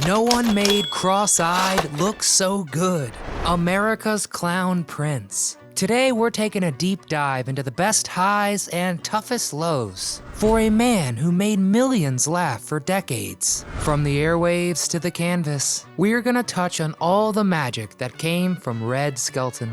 No one made cross-eyed look so good. America's Clown Prince. Today we're taking a deep dive into the best highs and toughest lows for a man who made millions laugh for decades. From the airwaves to the canvas, we're gonna touch on all the magic that came from Red Skelton.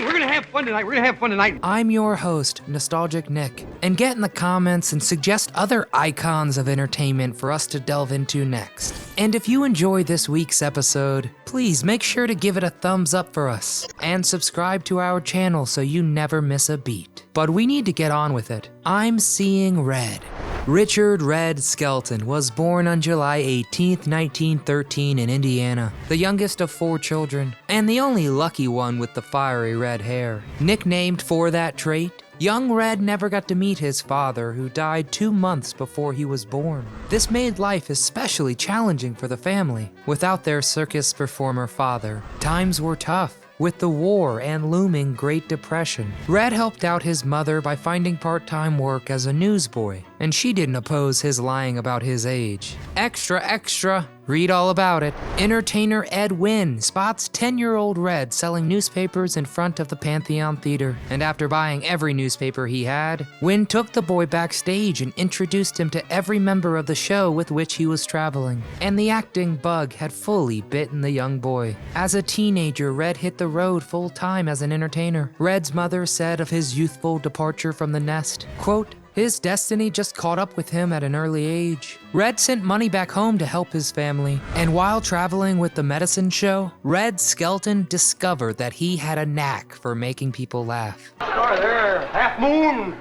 We're gonna have fun tonight. I'm your host, Nostalgic Nick, and get in the comments and suggest other icons of entertainment for us to delve into next. And if you enjoy this week's episode, please make sure to give it a thumbs up for us and subscribe to our channel so you never miss a beat. But we need to get on with it. I'm seeing red. Richard Red Skelton was born on July 18, 1913 in Indiana, the youngest of 4 children, and the only lucky one with the fiery red hair. Nicknamed for that trait, young Red never got to meet his father, who died 2 months before he was born. This made life especially challenging for the family. Without their circus performer father, times were tough. With the war and looming Great Depression, Red helped out his mother by finding part-time work as a newsboy, and she didn't oppose his lying about his age. Extra, read all about it. Entertainer Ed Wynn spots 10-year-old Red selling newspapers in front of the Pantheon Theater, and after buying every newspaper he had, Wynn took the boy backstage and introduced him to every member of the show with which he was traveling, and the acting bug had fully bitten the young boy. As a teenager, Red hit the road full-time as an entertainer. Red's mother said of his youthful departure from the nest, quote, "His destiny just caught up with him at an early age." Red sent money back home to help his family, and while traveling with the medicine show, Red Skelton discovered that he had a knack for making people laugh. Star there, Half Moon,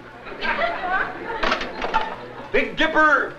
Big Dipper.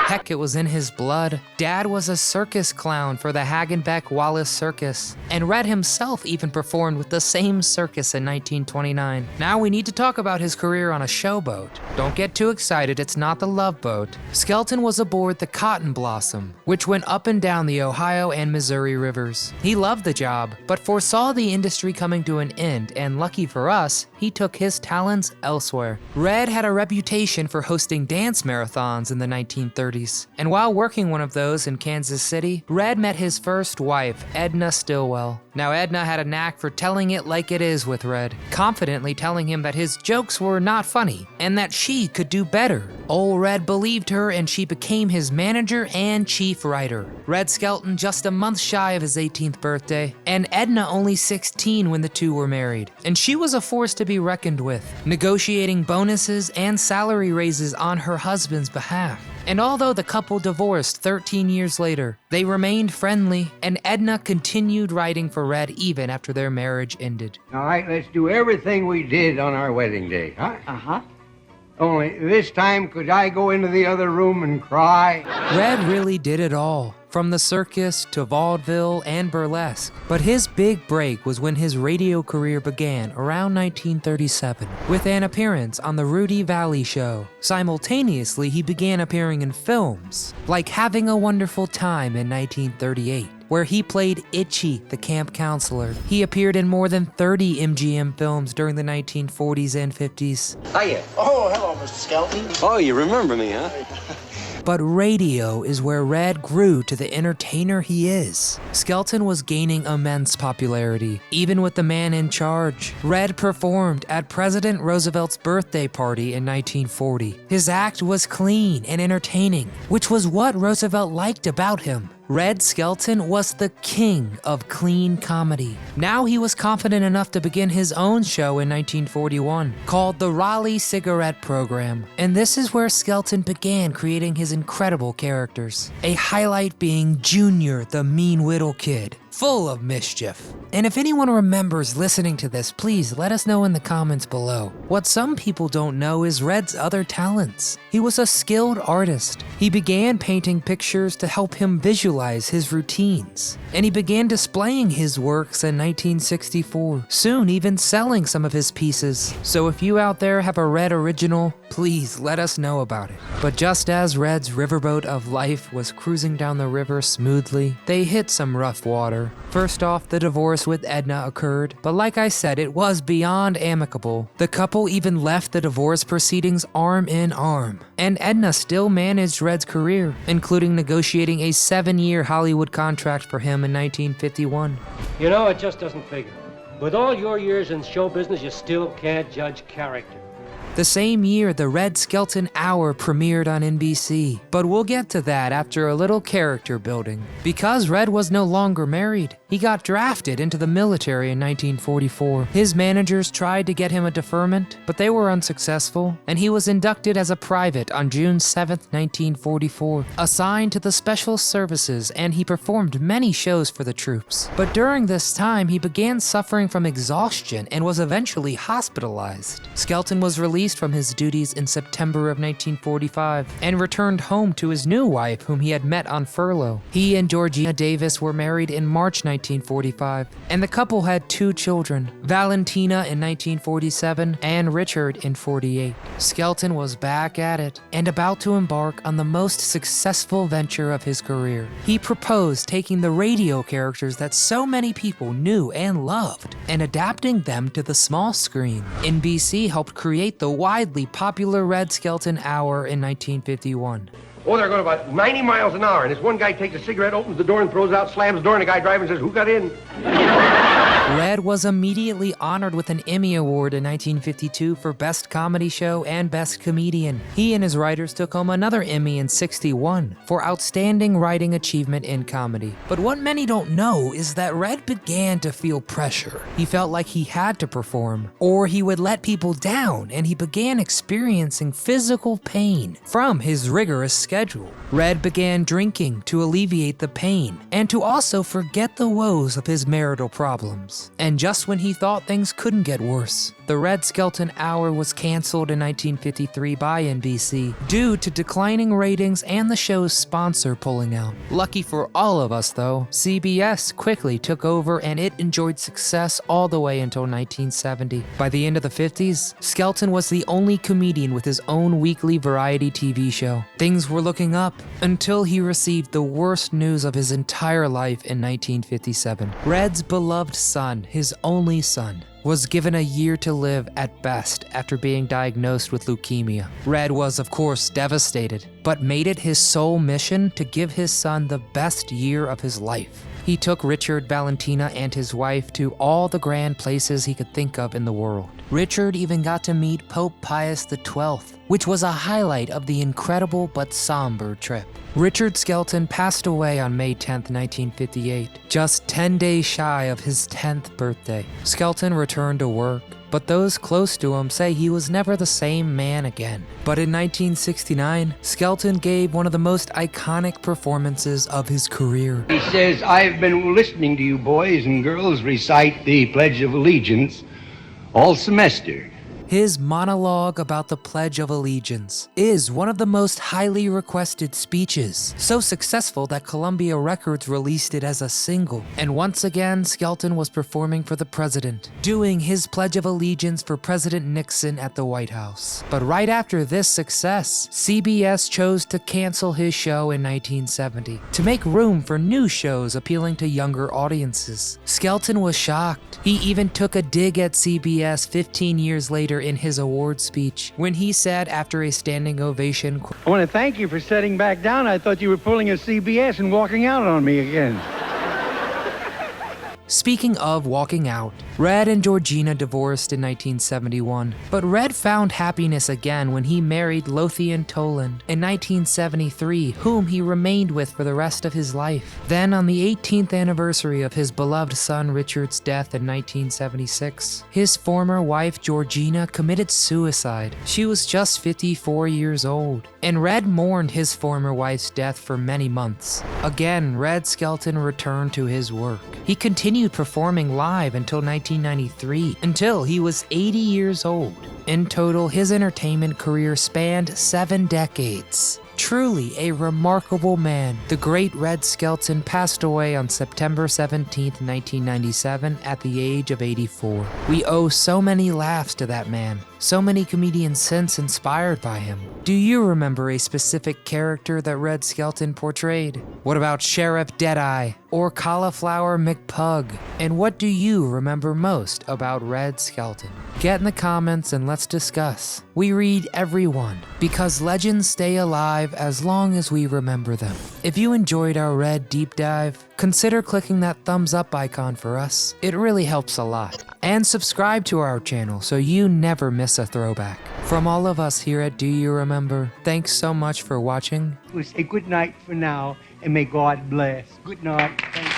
Heck, it was in his blood. Dad was a circus clown for the Hagenbeck Wallace Circus, and Red himself even performed with the same circus in 1929. Now we need to talk about his career on a showboat. Don't get too excited, it's not the Love Boat. Skelton was aboard the Cotton Blossom, which went up and down the Ohio and Missouri rivers. He loved the job, but foresaw the industry coming to an end, and lucky for us, he took his talents elsewhere. Red had a reputation for hosting dance marathons in the 1930s. And while working one of those in Kansas City, Red met his first wife, Edna Stillwell. Now Edna had a knack for telling it like it is with Red, confidently telling him that his jokes were not funny and that she could do better. Old Red believed her, and she became his manager and chief writer. Red Skelton just a month shy of his 18th birthday, and Edna only 16 when the two were married. And she was a force to be reckoned with, negotiating bonuses and salary raises on her husband's behalf. And although the couple divorced 13 years later, they remained friendly, and Edna continued writing for Red even after their marriage ended. All right, let's do everything we did on our wedding day, huh? Uh-huh. Only this time, could I go into the other room and cry? Red really did it all, from the circus to vaudeville and burlesque. But his big break was when his radio career began around 1937, with an appearance on the Rudy Valley Show. Simultaneously, he began appearing in films, like Having a Wonderful Time in 1938. Where he played Itchy, the camp counselor. He appeared in more than 30 MGM films during the 1940s and 50s. Hiya. Oh, hello, Mr. Skelton. Oh, you remember me, huh? But radio is where Red grew to the entertainer he is. Skelton was gaining immense popularity, even with the man in charge. Red performed at President Roosevelt's birthday party in 1940. His act was clean and entertaining, which was what Roosevelt liked about him. Red Skelton was the king of clean comedy. Now he was confident enough to begin his own show in 1941, called the Raleigh Cigarette Program. And this is where Skelton began creating his incredible characters. A highlight being Junior, the mean little kid, full of mischief. And if anyone remembers listening to this, please let us know in the comments below. What some people don't know is Red's other talents. He was a skilled artist. He began painting pictures to help him visualize his routines. And he began displaying his works in 1964, soon even selling some of his pieces. So if you out there have a Red original, please let us know about it. But just as Red's riverboat of life was cruising down the river smoothly, they hit some rough water. daughter. First off, the divorce with Edna occurred, but like I said, it was beyond amicable. The couple even left the divorce proceedings arm in arm, and Edna still managed Red's career, including negotiating a 7-year Hollywood contract for him in 1951. You know, it just doesn't figure. With all your years in show business, you still can't judge character. The same year, the Red Skelton Hour premiered on NBC, but we'll get to that after a little character building. Because Red was no longer married, he got drafted into the military in 1944. His managers tried to get him a deferment, but they were unsuccessful, and he was inducted as a private on June 7, 1944, assigned to the Special Services, and he performed many shows for the troops. But during this time, he began suffering from exhaustion and was eventually hospitalized. Skelton was released from his duties in September of 1945 and returned home to his new wife, whom he had met on furlough. He and Georgina Davis were married in March 1945, and the couple had 2 children, Valentina in 1947 and Richard in 48. Skelton was back at it and about to embark on the most successful venture of his career. He proposed taking the radio characters that so many people knew and loved and adapting them to the small screen. NBC helped create the widely popular Red Skelton Hour in 1951. Oh, they're going about 90 miles an hour, and this one guy takes a cigarette, opens the door, and throws it out, slams the door, and the guy driving says, "Who got in?" Red was immediately honored with an Emmy Award in 1952 for Best Comedy Show and Best Comedian. He and his writers took home another Emmy in '61 for Outstanding Writing Achievement in Comedy. But what many don't know is that Red began to feel pressure. He felt like he had to perform, or he would let people down, and he began experiencing physical pain from his rigorous schedule. Red began drinking to alleviate the pain, and to also forget the woes of his marital problems. And just when he thought things couldn't get worse, the Red Skelton Hour was canceled in 1953 by NBC due to declining ratings and the show's sponsor pulling out. Lucky for all of us though, CBS quickly took over and it enjoyed success all the way until 1970. By the end of the 50s, Skelton was the only comedian with his own weekly variety TV show. Things were looking up until he received the worst news of his entire life in 1957. Red's beloved son, his only son, was given a year to live at best after being diagnosed with leukemia. Red was, of course, devastated, but made it his sole mission to give his son the best year of his life. He took Richard, Valentina, and his wife to all the grand places he could think of in the world. Richard even got to meet Pope Pius XII, which was a highlight of the incredible but somber trip. Richard Skelton passed away on May 10, 1958, just 10 days shy of his 10th birthday. Skelton returned to work, but those close to him say he was never the same man again. But in 1969, Skelton gave one of the most iconic performances of his career. He says, "I've been listening to you boys and girls recite the Pledge of Allegiance all semester." His monologue about the Pledge of Allegiance is one of the most highly requested speeches, so successful that Columbia Records released it as a single. And once again, Skelton was performing for the president, doing his Pledge of Allegiance for President Nixon at the White House. But right after this success, CBS chose to cancel his show in 1970 to make room for new shows appealing to younger audiences. Skelton was shocked. He even took a dig at CBS 15 years later in his award speech when he said after a standing ovation, I want to thank you for sitting back down. I thought you were pulling a CBS and walking out on me again. Speaking of walking out, Red and Georgina divorced in 1971, but Red found happiness again when he married Lothian Toland in 1973, whom he remained with for the rest of his life. Then on the 18th anniversary of his beloved son Richard's death in 1976, his former wife Georgina committed suicide. She was just 54 years old, and Red mourned his former wife's death for many months. Again, Red Skelton returned to his work. He continued performing live until 1993, until he was 80 years old. In total, his entertainment career spanned 7 decades. Truly a remarkable man, the great Red Skelton passed away on September 17, 1997 at the age of 84. We owe so many laughs to that man, so many comedians since inspired by him. Do you remember a specific character that Red Skelton portrayed? What about Sheriff Deadeye or Cauliflower McPug? And what do you remember most about Red Skelton? Get in the comments and let's discuss. We read everyone because legends stay alive as long as we remember them. If you enjoyed our Red Deep Dive, consider clicking that thumbs up icon for us. It really helps a lot. And subscribe to our channel so you never miss a throwback. From all of us here at Do You Remember, thanks so much for watching. We'll say good night for now, and may God bless. Good night. Thank you.